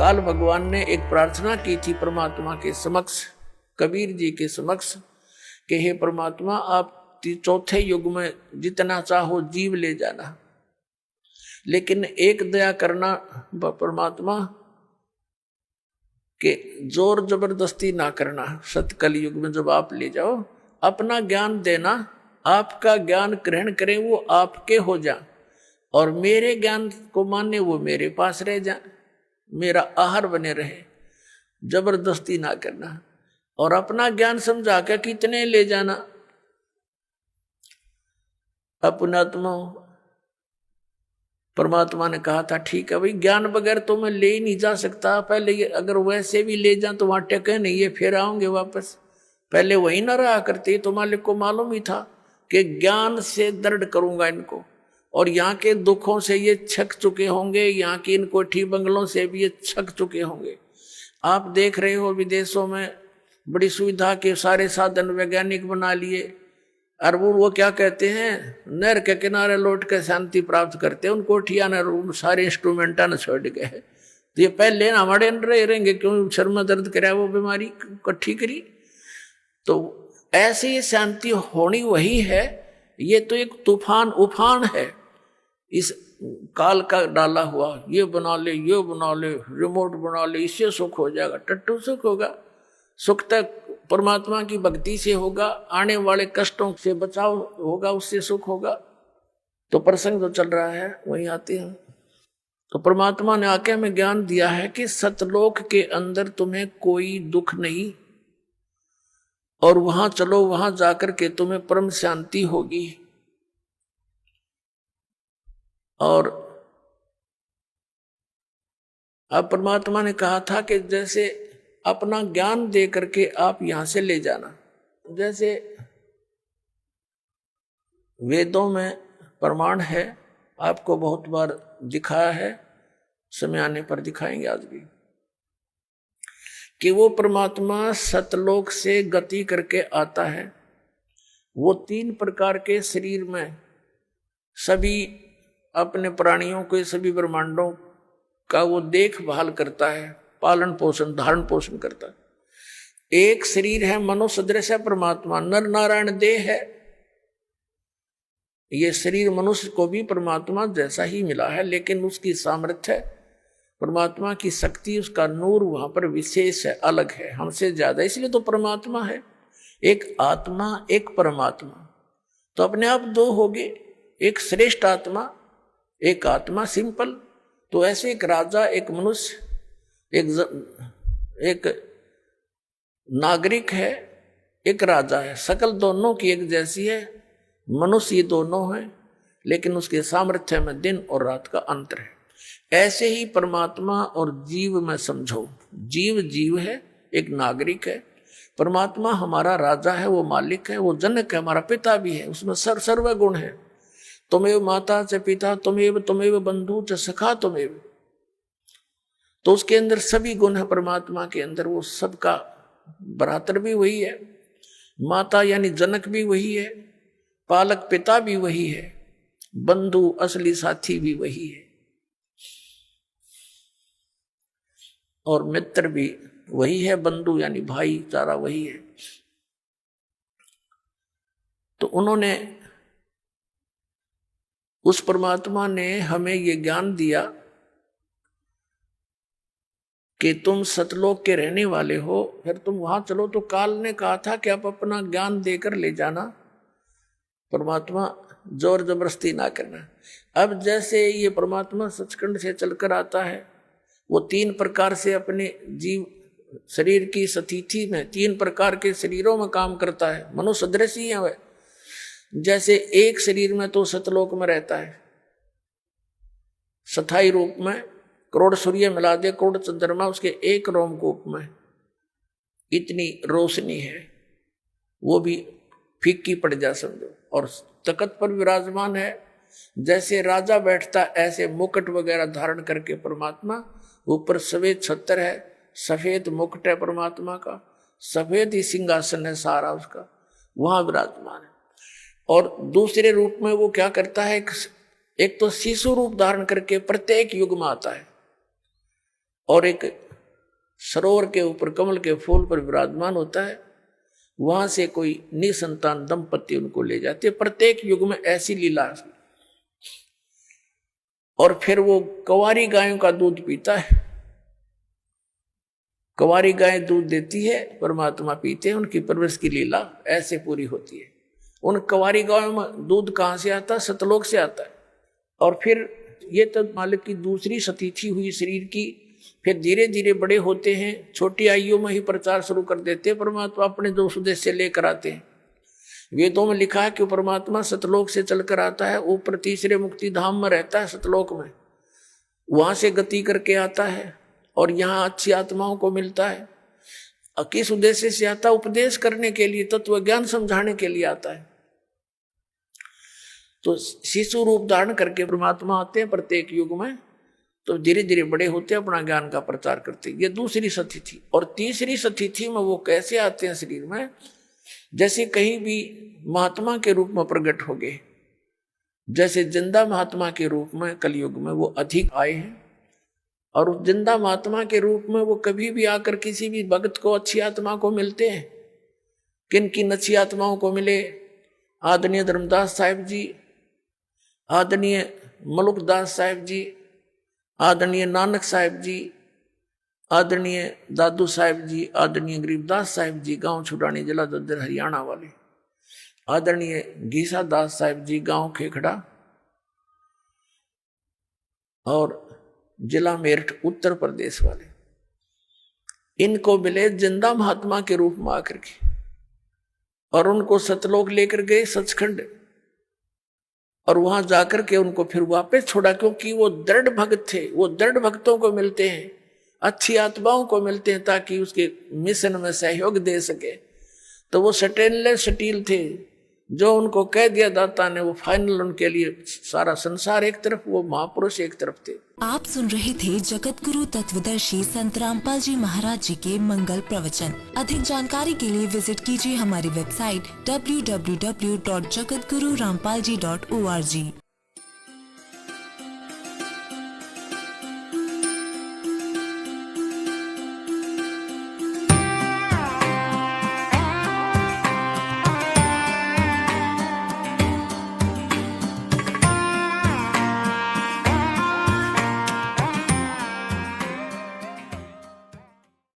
काल भगवान ने एक प्रार्थना की थी परमात्मा के समक्ष, कबीर जी के समक्ष, कि हे परमात्मा आप चौथे युग में जितना चाहो जीव ले जाना, लेकिन एक दया करना परमात्मा कि जोर जबरदस्ती ना करना। सतकल युग में जब आप ले जाओ, अपना ज्ञान देना, आपका ज्ञान ग्रहण करें वो आपके हो जा, और मेरे ज्ञान को माने वो मेरे पास रह जा, मेरा आहार बने रहे। जबरदस्ती ना करना, और अपना ज्ञान समझा के कितने ले जाना। अपनात्मा परमात्मा ने कहा था ठीक है भाई, ज्ञान बगैर तो मैं ले ही नहीं जा सकता। पहले अगर वैसे भी ले जाऊं तो वहां टेके नहीं, ये फिर आऊंगे वापस। पहले वही ना रहा करते, तो मालिक को मालूम ही था कि ज्ञान से दृढ़ करूंगा इनको, और यहाँ के दुखों से ये छक चुके होंगे, यहाँ की इन कोठी बंगलों से भी ये छक चुके होंगे। आप देख रहे हो विदेशों में बड़ी सुविधा के सारे साधन वैज्ञानिक बना लिए, और वो क्या कहते हैं, नहर के किनारे लौट के शांति प्राप्त करते हैं। उन कोठिया ने रूम सारे इंस्ट्रूमेंटा ने छोड़ गए, तो ये पहले ना हमारे अंदर रहेंगे, क्यों सर में दर्द कराया वो बीमारी इकट्ठी करी। तो ऐसी शांति होनी वही है। ये तो एक तूफान उफान है इस काल का डाला हुआ, ये बना ले, ये बना ले, रिमोट बना ले, इससे सुख हो जाएगा। टट्टू सुख होगा? सुख तक परमात्मा की भक्ति से होगा, आने वाले कष्टों से बचाव होगा, उससे सुख होगा। तो प्रसंग जो चल रहा है वही आते हैं। तो परमात्मा ने आके हमें ज्ञान दिया है कि सतलोक के अंदर तुम्हें कोई दुख नहीं, और वहां चलो, वहां जाकर के तुम्हें परम शांति होगी। और अब परमात्मा ने कहा था कि जैसे अपना ज्ञान दे करके आप यहां से ले जाना। जैसे वेदों में प्रमाण है, आपको बहुत बार दिखाया है, समय आने पर दिखाएंगे आज भी, कि वो परमात्मा सतलोक से गति करके आता है। वो 3 प्रकार के शरीर में सभी अपने प्राणियों के, सभी ब्रह्मांडों का वो देखभाल करता है, पालन पोषण धारण पोषण करता है। एक शरीर है मनुष्य सदृश है परमात्मा, नर नारायण देह है। ये शरीर मनुष्य को भी परमात्मा जैसा ही मिला है, लेकिन उसकी सामर्थ्य, परमात्मा की शक्ति, उसका नूर वहां पर विशेष है, अलग है, हमसे ज्यादा, इसलिए तो परमात्मा है। एक आत्मा एक परमात्मा, तो अपने आप 2 हो गए, एक श्रेष्ठ आत्मा, एक आत्मा सिंपल। तो ऐसे एक राजा, एक मनुष्य, एक नागरिक है, एक राजा है। शकल दोनों की एक जैसी है, मनुष्य ये दोनों हैं, लेकिन उसके सामर्थ्य में दिन और रात का अंतर है। ऐसे ही परमात्मा और जीव में समझो, जीव जीव है, एक नागरिक है। परमात्मा हमारा राजा है, वो मालिक है, वो जनक है, हमारा पिता भी है, उसमें सर्व गुण है। तुमेव माता च पिता तुमेव बंधु च सखा तुमेव, तो उसके अंदर सभी गुण है परमात्मा के अंदर। वो सबका भ्रातर भी वही है, माता यानी जनक भी वही है, पालक पिता भी वही है, बंधु असली साथी भी वही है, और मित्र भी वही है, बंधु यानी भाईचारा वही है। तो उन्होंने, उस परमात्मा ने हमें ये ज्ञान दिया कि तुम सतलोक के रहने वाले हो, फिर तुम वहां चलो। तो काल ने कहा था कि आप अपना ज्ञान देकर ले जाना, परमात्मा जोर जबरदस्ती ना करना। अब जैसे ये परमात्मा सचखंड से चलकर आता है, वो 3 प्रकार से अपने जीव शरीर की स्थिति में 3 प्रकार के शरीरों में काम करता है। मनुष्य सदृश ही है वह। जैसे एक शरीर में तो सतलोक में रहता है, स्थायी रूप में, करोड़ सूर्य मिला दे, करोड़ चंद्रमा उसके एक रोमकूप में, इतनी रोशनी है, वो भी फीकी पड़ जा समझो। और तख्त पर विराजमान है, जैसे राजा बैठता ऐसे मुकुट वगैरह धारण करके परमात्मा, ऊपर सफेद छत्र है, सफेद मुकुट है परमात्मा का, सफेद ही सिंहासन है सारा उसका, वहां विराजमान है। और दूसरे रूप में वो क्या करता है, एक तो शिशु रूप धारण करके प्रत्येक युग में आता है, और एक सरोवर के ऊपर कमल के फूल पर विराजमान होता है। वहां से कोई निसंतान दंपति उनको ले जाते। प्रत्येक युग में ऐसी लीला। और फिर वो कंवारी गायों का दूध पीता है। कंवारी गाय दूध देती है, परमात्मा पीते हैं, उनकी परवरिश की लीला ऐसे पूरी होती है। उन कंवारी गायों में दूध कहाँ से आता है? सतलोक से आता है। और फिर ये तो मालिक की दूसरी सतीथि हुई शरीर की। फिर धीरे धीरे बड़े होते हैं, छोटी आयु में ही प्रचार शुरू कर देते हैं। परमात्मा अपने जो उद्देश्य से लेकर आते हैं। वेदों में लिखा है कि परमात्मा सतलोक से चलकर आता है, ऊपर तीसरे मुक्ति धाम में रहता है सतलोक में, वहां से गति करके आता है और यहाँ अच्छी आत्माओं को मिलता है। किस उद्देश्य से आता है? उपदेश करने के लिए, तत्व ज्ञान समझाने के लिए आता है। तो शिशु रूप धारण करके परमात्मा आते हैं प्रत्येक युग में। तो धीरे धीरे बड़े होते हैं, अपना ज्ञान का प्रचार करते हैं। ये दूसरी सतिथि। और तीसरी सतिथि में वो कैसे आते हैं शरीर में? जैसे कहीं भी महात्मा के रूप में प्रकट हो गए, जैसे जिंदा महात्मा के रूप में कलयुग में वो अधिक आए हैं। और उस जिंदा महात्मा के रूप में वो कभी भी आकर किसी भी भक्त को, अच्छी आत्मा को मिलते हैं। किन किन अच्छी आत्माओं को मिले? आदरणीय धर्मदास साहिब जी, आदरणीय मलुकदास साहिब जी, आदरणीय नानक साहिब जी, आदरणीय दादू साहिब जी, आदरणीय गरीबदास साहिब जी, गांव छुड़ानी, जिला दद्दर हरियाणा वाले, आदरणीय घीसा दास साहिब जी, गांव खेखड़ा और जिला मेरठ उत्तर प्रदेश वाले। इनको मिले जिंदा महात्मा के रूप में आकर के, और उनको सतलोक लेकर गए सचखंड, और वहां जाकर के उनको फिर वापस छोड़ा, क्योंकि वो दृढ़ भक्त थे। वो दृढ़ भक्तों को मिलते हैं, अच्छी आत्माओं को मिलते हैं, ताकि उसके मिशन में सहयोग दे सके। तो वो स्टेनलेस स्टील थे, जो उनको कह दिया दाता ने, वो फाइनल उनके लिए सारा संसार एक तरफ, वो महापुरुष एक तरफ थे। आप सुन रहे थे जगत गुरु तत्वदर्शी संत रामपाल जी महाराज जी के मंगल प्रवचन। अधिक जानकारी के लिए विजिट कीजिए हमारी वेबसाइट www.jagatgururampalji.org।